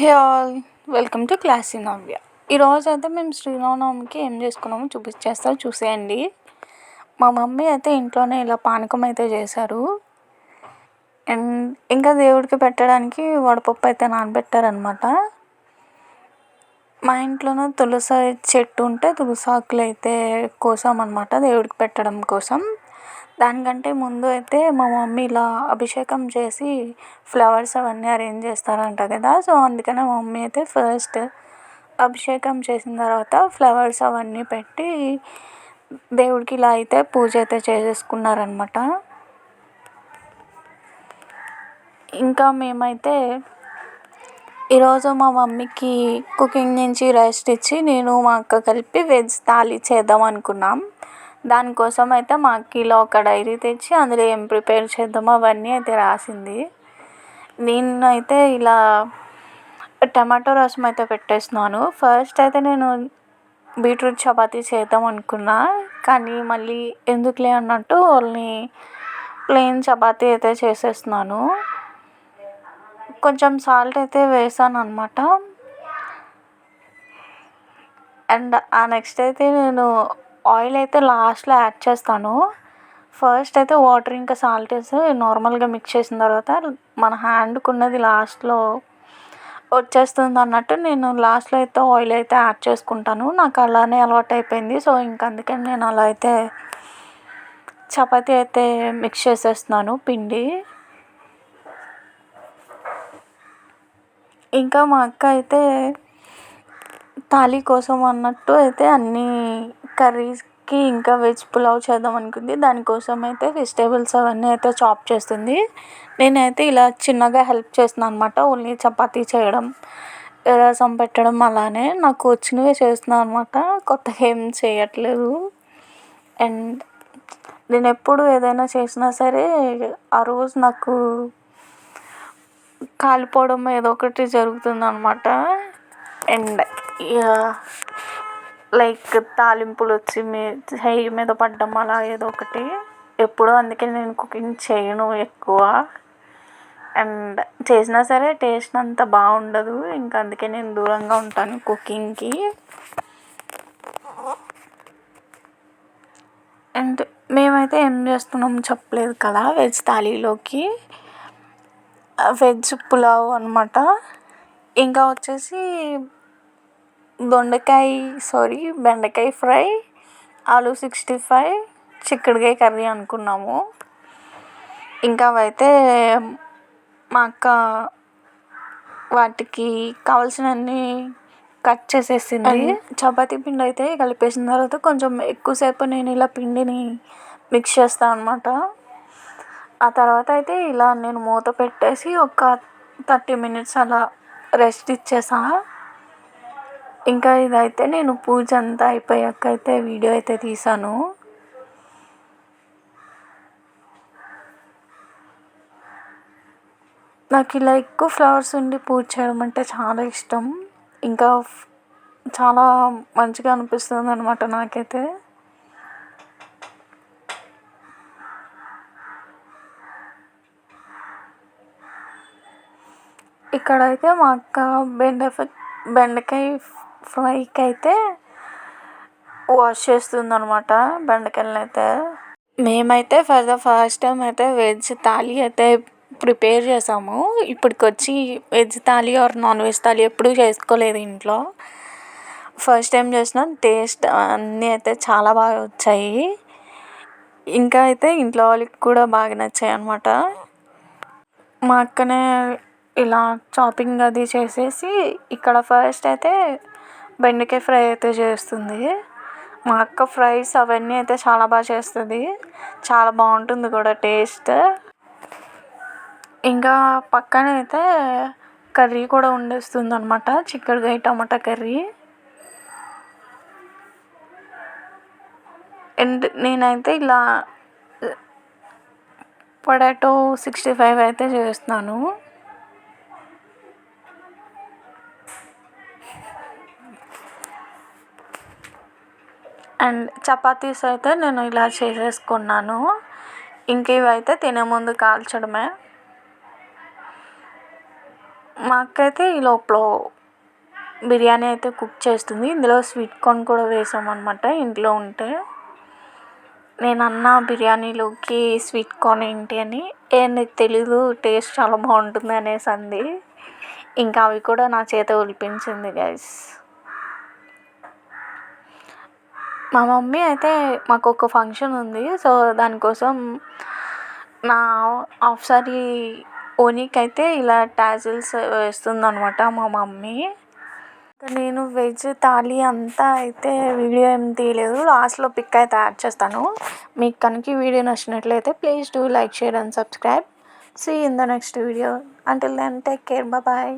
Hey all, welcome to classy Navya. ఈరోజు అయితే మేము శ్రీరామనవమికి ఏం చేసుకున్నామో చూసేయండి. మా మమ్మీ అయితే ఇంట్లోనే ఇలా పానకం అయితే చేశారు. అండ్ ఇంకా దేవుడికి పెట్టడానికి వడపప్పు అయితే నానబెట్టారనమాట. మా ఇంట్లోనే తులసి చెట్టు ఉంటే తులసి ఆకులు అయితే కోసామన్నమాట దేవుడికి పెట్టడం కోసం. దానికంటే ముందు అయితే మా మమ్మీ ఇలా అభిషేకం చేసి ఫ్లవర్స్ అవన్నీ అరేంజ్ చేస్తారంట కదా. సో అందుకనే మా మమ్మీ అయితే ఫస్ట్ అభిషేకం చేసిన తర్వాత ఫ్లవర్స్ అవన్నీ పెట్టి దేవుడికి ఇలా అయితే పూజ అయితే చేసేసుకున్నారనమాట. ఇంకా మేమైతే ఈరోజు మా మమ్మీకి కుకింగ్ నుంచి రెస్ట్ ఇచ్చి నేను మా అక్క కలిపి వెజ్ థాలీ చేద్దాం అనుకున్నాం. దానికోసం అయితే మా అక్క ఇలా ఒక డైరీ తెచ్చి అందులో ఏం ప్రిపేర్ చేద్దామో అవన్నీ అయితే రాసింది. నేనైతే ఇలా టమాటో రసం అయితే పెట్టేస్తున్నాను. ఫస్ట్ అయితే నేను బీట్రూట్ చపాతీ చేద్దాం అనుకున్నా, కానీ మళ్ళీ ఎందుకులే అన్నట్టు ఓన్లీ ప్లెయిన్ చపాతీ అయితే చేసేస్తున్నాను. కొంచెం సాల్ట్ అయితే వేసాను అనమాట. అండ్ ఆ నెక్స్ట్ అయితే నేను ఆయిల్ అయితే లాస్ట్లో యాడ్ చేస్తాను. ఫస్ట్ అయితే వాటర్ ఇంకా సాల్ట్ వేసి నార్మల్గా మిక్స్ చేసిన తర్వాత మన హ్యాండ్కి ఉన్నది లాస్ట్లో వచ్చేస్తుంది అన్నట్టు నేను లాస్ట్లో అయితే ఆయిల్ అయితే యాడ్ చేసుకుంటాను. నాకు అలానే అలవాటు అయిపోయింది. సో ఇంక అందుకని నేను అలా అయితే చపాతీ అయితే మిక్స్ చేసేస్తున్నాను పిండి. ఇంకా మా అక్క అయితే థాలీ కోసం అన్నట్టు అయితే అన్నీ కర్రీస్కి ఇంకా వెజ్ పులావ్ చేద్దాం అనుకుంది. దానికోసం అయితే వెజిటేబుల్స్ అవన్నీ అయితే చాప్ చేస్తుంది. నేనైతే ఇలా చిన్నగా హెల్ప్ చేస్తున్నాను అనమాట. ఓన్లీ చపాతీ చేయడం, రసం పెట్టడం అలానే నాకు వచ్చినవే చేస్తున్నాను అనమాట. కొత్తగా ఏం చేయట్లేదు. అండ్ నేను ఎప్పుడు ఏదైనా చేసినా సరే ఆ రోజు నాకు కాలిపోవడం ఏదో ఒకటి జరుగుతుంది అనమాట. అండ్ లైక్ తాలింపులు వచ్చి చెయ్యి మీద పడ్డం అలా ఏదో ఒకటి ఎప్పుడూ. అందుకే నేను కుకింగ్ చేయను ఎక్కువ. అండ్ చేసినా సరే టేస్ట్ అంత బాగుండదు. ఇంకా అందుకే నేను దూరంగా ఉంటాను కుకింగ్కి. అండ్ మేమైతే ఏం చేస్తున్నాం చెప్పలేదు కదా. వెజ్ థాలీలోకి వెజ్ పులావ్ అనమాట. ఇంకా వచ్చేసి బెండకాయ ఫ్రై, ఆలు 65, చిక్కుడుకాయ కర్రీ అనుకున్నాము. ఇంకా అవైతే మా అక్క వాటికి కావాల్సినవన్నీ కట్ చేసేసింది. చపాతీ పిండి అయితే కలిపేసిన తర్వాత కొంచెం ఎక్కువసేపు నేను ఇలా పిండిని మిక్స్ చేస్తాను అనమాట. ఆ తర్వాత అయితే ఇలా నేను మూత పెట్టేసి ఒక 30 minutes అలా రెస్ట్ ఇచ్చేసా. ఇంకా ఇదైతే నేను పూజ అంతా అయిపోయాక అయితే వీడియో అయితే తీసాను. నాకు ఇలా ఎక్కువ ఫ్లవర్స్ ఉండి పూజ చేయడం అంటే చాలా ఇష్టం. ఇంకా చాలా మంచిగా అనిపిస్తుంది అనమాట నాకైతే. ఇక్కడైతే మా అక్క బెండకాయ ఫ్రైకి అయితే వాష్ చేస్తుంది అనమాట బెండకాయలను అయితే. మేమైతే ఫర్ ద ఫస్ట్ టైం అయితే వెజ్ థాలీ అయితే ప్రిపేర్ చేసాము. ఇప్పటికొచ్చి veg thali or non veg thali ఎప్పుడూ చేసుకోలేదు ఇంట్లో. ఫస్ట్ టైం చేసిన టేస్ట్ అన్నీ అయితే చాలా బాగా వచ్చాయి. ఇంకా అయితే ఇంట్లో వాళ్ళకి కూడా బాగా నచ్చాయి అనమాట. మా అక్కనే ఇలా చాపింగ్ అది చేసేసి ఇక్కడ ఫస్ట్ అయితే బెండకాయ ఫ్రై అయితే చేస్తుంది. మా అక్క ఫ్రైస్ అవన్నీ అయితే చాలా బాగా చేస్తుంది. చాలా బాగుంటుంది కూడా టేస్ట్. ఇంకా పక్కన అయితే కర్రీ కూడా వండేస్తుంది అనమాట, చిక్కుడుకాయ టమాటా కర్రీ. అండ్ నేనైతే ఇలా పొటాటో 65 అయితే చేస్తున్నాను. అండ్ చపాతీస్ అయితే నేను ఇలా చేసేసుకున్నాను. ఇంక ఇవైతే తినే ముందు కాల్చడమే. మా అక్క అయితే ఈ లోపల బిర్యానీ అయితే కుక్ చేస్తుంది. ఇందులో స్వీట్ కార్న్ కూడా వేసామన్నమాట ఇంట్లో ఉంటే. నేను అన్న బిర్యానీలోకి స్వీట్ కార్న్ ఏంటి అని, నీకు తెలీదు టేస్ట్ చాలా బాగుంటుంది అనేసి అంది. ఇంకా అవి కూడా నా చేత ఒలిపించింది గైస్. మా మమ్మీ అయితే మాకు ఒక ఫంక్షన్ ఉంది, సో దానికోసం నా హాఫ్ సారీ ఓనీకి అయితే ఇలా టాజిల్స్ వేస్తుంది అనమాట మా మమ్మీ. నేను వెజ్ థాలీ అంతా అయితే వీడియో ఏం తీయలేదు, లాస్ట్లో పిక్ అయితే యాడ్ చేస్తాను. మీకు కనుక ఈ వీడియో నచ్చినట్లయితే please do like, share and subscribe. See in the next video. Until then take care, bye.